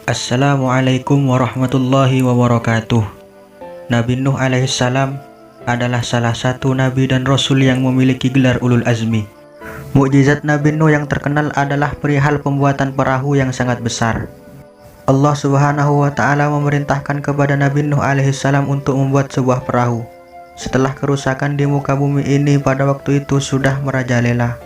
Assalamualaikum warahmatullahi wabarakatuh. Nabi Nuh alaihissalam adalah salah satu nabi dan rasul yang memiliki gelar ulul azmi. Mukjizat Nabi Nuh yang terkenal adalah perihal pembuatan perahu yang sangat besar. Allah Subhanahu wa Ta'ala memerintahkan kepada Nabi Nuh alaihissalam untuk membuat sebuah perahu. Setelah kerusakan di muka bumi ini pada waktu itu sudah merajalela,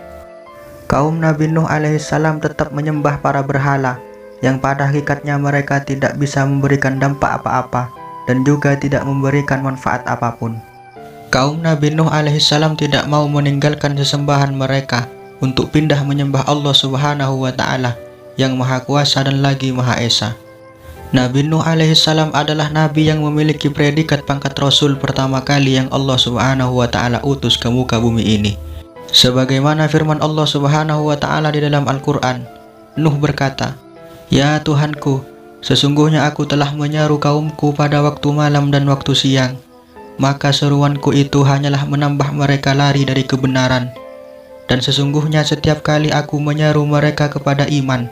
kaum Nabi Nuh alaihissalam tetap menyembah para berhala yang pada hakikatnya mereka tidak bisa memberikan dampak apa-apa dan juga tidak memberikan manfaat apapun. Kaum Nabi Nuh alaihissalam tidak mau meninggalkan sesembahan mereka untuk pindah menyembah Allah Subhanahu wa Ta'ala yang Maha Kuasa dan lagi Maha Esa. Nabi Nuh alaihissalam adalah nabi yang memiliki predikat pangkat rasul pertama kali yang Allah Subhanahu wa Ta'ala utus ke muka bumi ini. Sebagaimana firman Allah Subhanahu wa Ta'ala di dalam Al-Quran, Nuh berkata, "Ya Tuhanku, sesungguhnya aku telah menyeru kaumku pada waktu malam dan waktu siang, maka seruanku itu hanyalah menambah mereka lari dari kebenaran. Dan sesungguhnya setiap kali aku menyeru mereka kepada iman,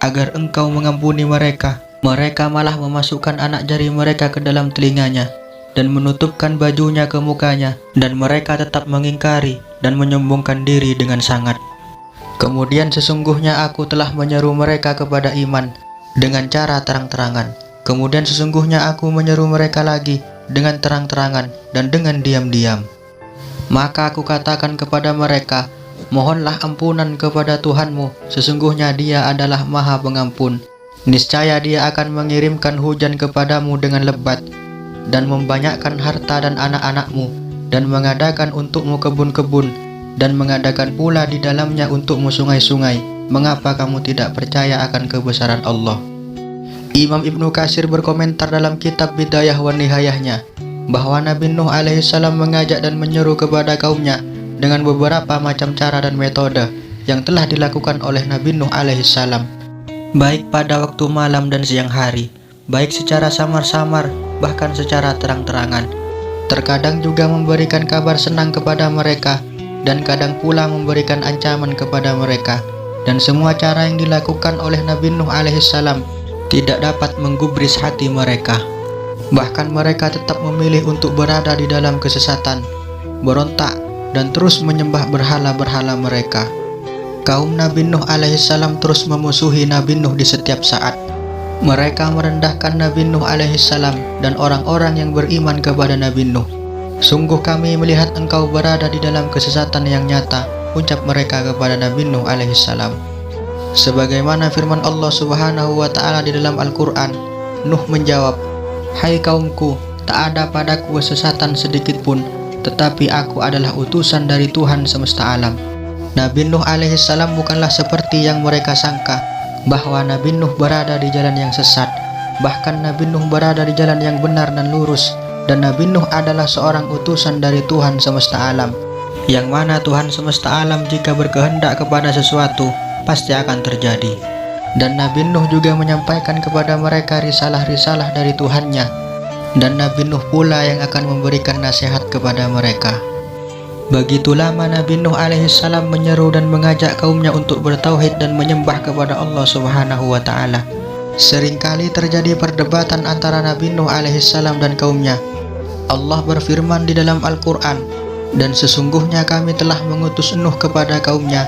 agar engkau mengampuni mereka, mereka malah memasukkan anak jari mereka ke dalam telinganya, dan menutupkan bajunya ke mukanya, dan mereka tetap mengingkari dan menyombongkan diri dengan sangat. Kemudian sesungguhnya aku telah menyeru mereka kepada iman dengan cara terang-terangan. Kemudian sesungguhnya aku menyeru mereka lagi dengan terang-terangan dan dengan diam-diam. Maka aku katakan kepada mereka, mohonlah ampunan kepada Tuhanmu, sesungguhnya Dia adalah Maha Pengampun. Niscaya Dia akan mengirimkan hujan kepadamu dengan lebat, dan membanyakkan harta dan anak-anakmu, dan mengadakan untukmu kebun-kebun, dan mengadakan pula di dalamnya untukmu sungai-sungai. Mengapa kamu tidak percaya akan kebesaran Allah?" Imam Ibnu Katsir berkomentar dalam kitab Bidayah wa Nihayahnya bahwa Nabi Nuh alaihissalam mengajak dan menyeru kepada kaumnya dengan beberapa macam cara dan metode yang telah dilakukan oleh Nabi Nuh alaihissalam, baik pada waktu malam dan siang hari, baik secara samar-samar bahkan secara terang-terangan. Terkadang juga memberikan kabar senang kepada mereka, dan kadang pula memberikan ancaman kepada mereka. Dan semua cara yang dilakukan oleh Nabi Nuh alaihissalam tidak dapat menggubris hati mereka. Bahkan mereka tetap memilih untuk berada di dalam kesesatan, berontak, dan terus menyembah berhala-berhala mereka. Kaum Nabi Nuh alaihissalam terus memusuhi Nabi Nuh di setiap saat. Mereka merendahkan Nabi Nuh alaihissalam dan orang-orang yang beriman kepada Nabi Nuh. "Sungguh kami melihat engkau berada di dalam kesesatan yang nyata," ucap mereka kepada Nabi Nuh alaihissalam. Sebagaimana firman Allah Subhanahu wa Ta'ala di dalam Al-Quran, Nuh menjawab, "Hai kaumku, tak ada padaku kesesatan sedikit pun, tetapi aku adalah utusan dari Tuhan semesta alam." Nabi Nuh alaihissalam bukanlah seperti yang mereka sangka, bahwa Nabi Nuh berada di jalan yang sesat. Bahkan Nabi Nuh berada di jalan yang benar dan lurus. Dan Nabi Nuh adalah seorang utusan dari Tuhan semesta alam, yang mana Tuhan semesta alam jika berkehendak kepada sesuatu, pasti akan terjadi. Dan Nabi Nuh juga menyampaikan kepada mereka risalah-risalah dari Tuhannya, dan Nabi Nuh pula yang akan memberikan nasihat kepada mereka. Begitu lama Nabi Nuh alaihissalam menyeru dan mengajak kaumnya untuk bertauhid dan menyembah kepada Allah Subhanahu wa Ta'ala. Seringkali terjadi perdebatan antara Nabi Nuh alaihissalam dan kaumnya. Allah berfirman di dalam Al-Quran, "Dan sesungguhnya kami telah mengutus Nuh kepada kaumnya,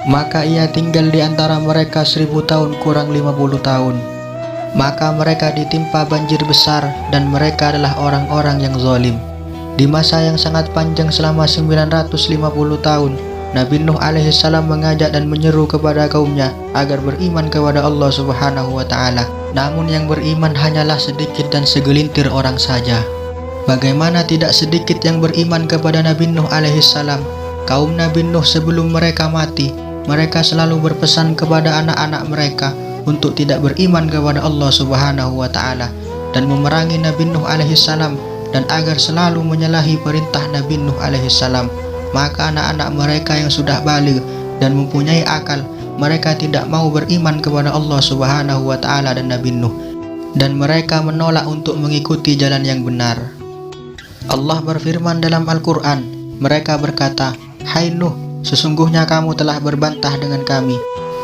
maka ia tinggal di antara mereka 1000 tahun kurang 50 tahun. Maka mereka ditimpa banjir besar, dan mereka adalah orang-orang yang zalim." Di masa yang sangat panjang selama 950 tahun, Nabi Nuh alaihissalam mengajak dan menyeru kepada kaumnya agar beriman kepada Allah Subhanahu wa Ta'ala. Namun yang beriman hanyalah sedikit dan segelintir orang saja. Bagaimana tidak sedikit yang beriman kepada Nabi Nuh alaihissalam? Kaum Nabi Nuh sebelum mereka mati, mereka selalu berpesan kepada anak-anak mereka untuk tidak beriman kepada Allah Subhanahu wa Ta'ala dan memerangi Nabi Nuh alaihissalam, dan agar selalu menyalahi perintah Nabi Nuh alaihissalam. Maka anak-anak mereka yang sudah baligh dan mempunyai akal, mereka tidak mau beriman kepada Allah Subhanahu wa Ta'ala dan Nabi Nuh, dan mereka menolak untuk mengikuti jalan yang benar. Allah berfirman dalam Al-Quran, mereka berkata, "Hai Nuh, sesungguhnya kamu telah berbantah dengan kami,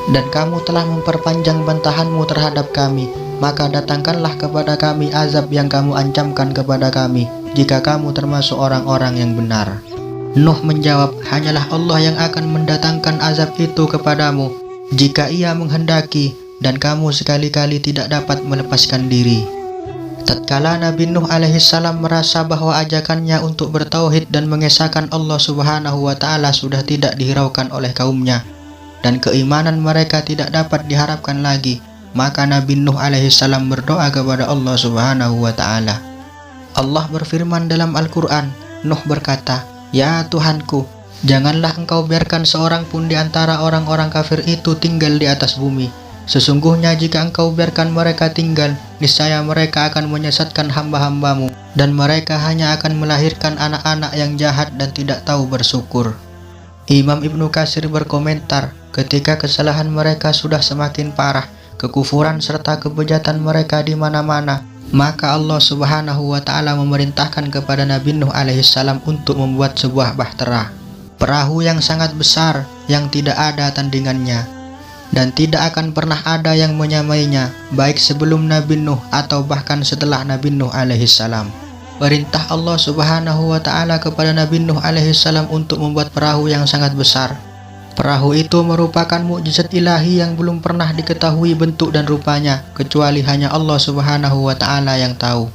dan kamu telah memperpanjang bantahanmu terhadap kami, maka datangkanlah kepada kami azab yang kamu ancamkan kepada kami, jika kamu termasuk orang-orang yang benar. Nuh menjawab, hanyalah Allah yang akan mendatangkan azab itu kepadamu, jika Ia menghendaki, dan kamu sekali-kali tidak dapat melepaskan diri. Tatkala Nabi Nuh alaihissalam merasa bahwa ajakannya untuk bertauhid dan mengesahkan Allah subhanahu wa ta'ala sudah tidak dihiraukan oleh kaumnya, dan keimanan mereka tidak dapat diharapkan lagi, maka Nabi Nuh alaihissalam berdoa kepada Allah subhanahu wa ta'ala. Allah berfirman dalam Al-Quran, Nuh berkata, "Ya Tuhanku, janganlah engkau biarkan seorang pun di antara orang-orang kafir itu tinggal di atas bumi. Sesungguhnya jika engkau biarkan mereka tinggal, niscaya mereka akan menyesatkan hamba-hambamu, dan mereka hanya akan melahirkan anak-anak yang jahat dan tidak tahu bersyukur." Imam Ibnu Katsir berkomentar, ketika kesalahan mereka sudah semakin parah, kekufuran serta kebejatan mereka di mana-mana, maka Allah subhanahu wa ta'ala memerintahkan kepada Nabi Nuh alaihissalam untuk membuat sebuah bahtera, perahu yang sangat besar yang tidak ada tandingannya, dan tidak akan pernah ada yang menyamainya, baik sebelum Nabi Nuh atau bahkan setelah Nabi Nuh alaihissalam. Perintah Allah subhanahu wa ta'ala kepada Nabi Nuh alaihissalam untuk membuat perahu yang sangat besar. Perahu itu merupakan mukjizat ilahi yang belum pernah diketahui bentuk dan rupanya, kecuali hanya Allah subhanahu wa ta'ala yang tahu.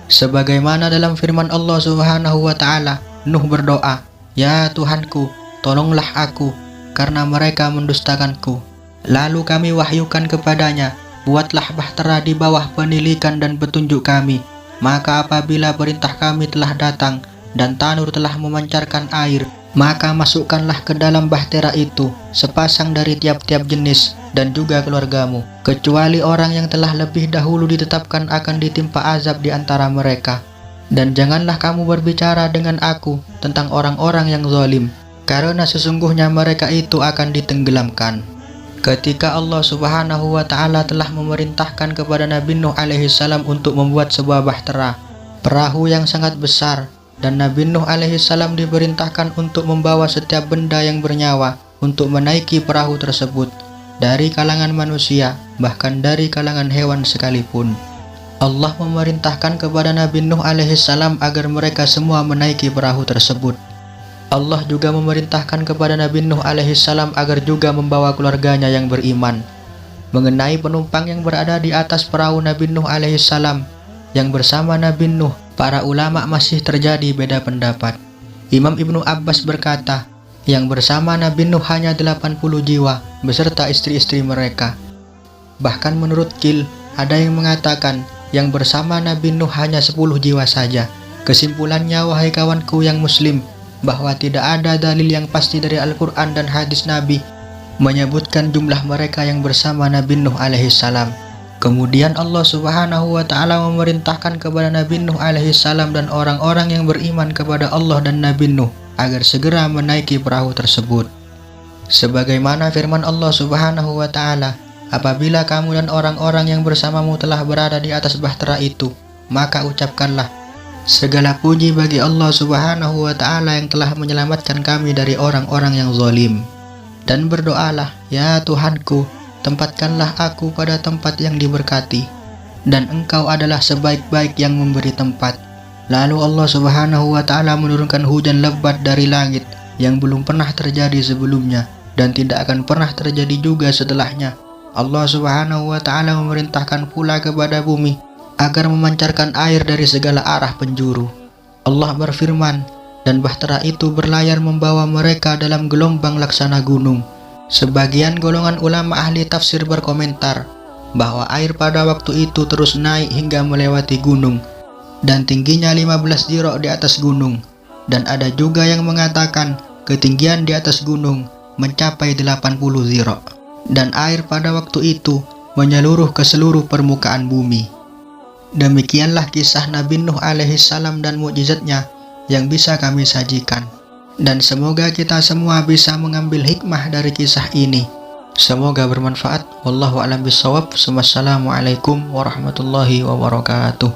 Sebagaimana dalam firman Allah subhanahu wa ta'ala, Nuh berdoa, "Ya Tuhanku, tolonglah aku, karena mereka mendustakanku." Lalu kami wahyukan kepadanya, "Buatlah bahtera di bawah penilikan dan petunjuk kami." Maka apabila perintah kami telah datang, dan tanur telah memancarkan air, maka masukkanlah ke dalam bahtera itu sepasang dari tiap-tiap jenis, dan juga keluargamu, kecuali orang yang telah lebih dahulu ditetapkan akan ditimpa azab di antara mereka. Dan janganlah kamu berbicara dengan aku tentang orang-orang yang zalim, karena sesungguhnya mereka itu akan ditenggelamkan. Ketika Allah subhanahu wa ta'ala telah memerintahkan kepada Nabi Nuh alaihissalam untuk membuat sebuah bahtera, perahu yang sangat besar, dan Nabi Nuh alaihissalam diperintahkan untuk membawa setiap benda yang bernyawa untuk menaiki perahu tersebut, dari kalangan manusia, bahkan dari kalangan hewan sekalipun. Allah memerintahkan kepada Nabi Nuh alaihissalam agar mereka semua menaiki perahu tersebut. Allah juga memerintahkan kepada Nabi Nuh alaihissalam agar juga membawa keluarganya yang beriman. Mengenai penumpang yang berada di atas perahu Nabi Nuh alaihissalam yang bersama Nabi Nuh, para ulama masih terjadi beda pendapat. Imam Ibnu Abbas berkata, yang bersama Nabi Nuh hanya 80 jiwa beserta istri-istri mereka. Bahkan menurut Qil, ada yang mengatakan yang bersama Nabi Nuh hanya 10 jiwa saja. Kesimpulannya, wahai kawanku yang muslim, bahwa tidak ada dalil yang pasti dari Al-Quran dan hadis Nabi menyebutkan jumlah mereka yang bersama Nabi Nuh alaihissalam. Kemudian Allah subhanahu wa ta'ala memerintahkan kepada Nabi Nuh alaihissalam dan orang-orang yang beriman kepada Allah dan Nabi Nuh agar segera menaiki perahu tersebut. Sebagaimana firman Allah subhanahu wa ta'ala, apabila kamu dan orang-orang yang bersamamu telah berada di atas bahtera itu, maka ucapkanlah, segala puji bagi Allah subhanahu wa ta'ala yang telah menyelamatkan kami dari orang-orang yang zalim. Dan berdoalah, ya Tuhanku, tempatkanlah aku pada tempat yang diberkati, dan Engkau adalah sebaik-baik yang memberi tempat. Lalu Allah subhanahu wa ta'ala menurunkan hujan lebat dari langit yang belum pernah terjadi sebelumnya, dan tidak akan pernah terjadi juga setelahnya. Allah subhanahu wa ta'ala memerintahkan pula kepada bumi agar memancarkan air dari segala arah penjuru. Allah berfirman, dan bahtera itu berlayar membawa mereka dalam gelombang laksana gunung. Sebagian golongan ulama ahli tafsir berkomentar bahwa air pada waktu itu terus naik hingga melewati gunung, dan tingginya 15 dhira' di atas gunung. Dan ada juga yang mengatakan ketinggian di atas gunung mencapai 80 dhira', dan air pada waktu itu menyeluruh ke seluruh permukaan bumi. Demikianlah kisah Nabi Nuh alaihissalam dan mukjizatnya yang bisa kami sajikan. Dan semoga kita semua bisa mengambil hikmah dari kisah ini. Semoga bermanfaat. Wallahu a'lam bishawab. Wassalamualaikum warahmatullahi wabarakatuh.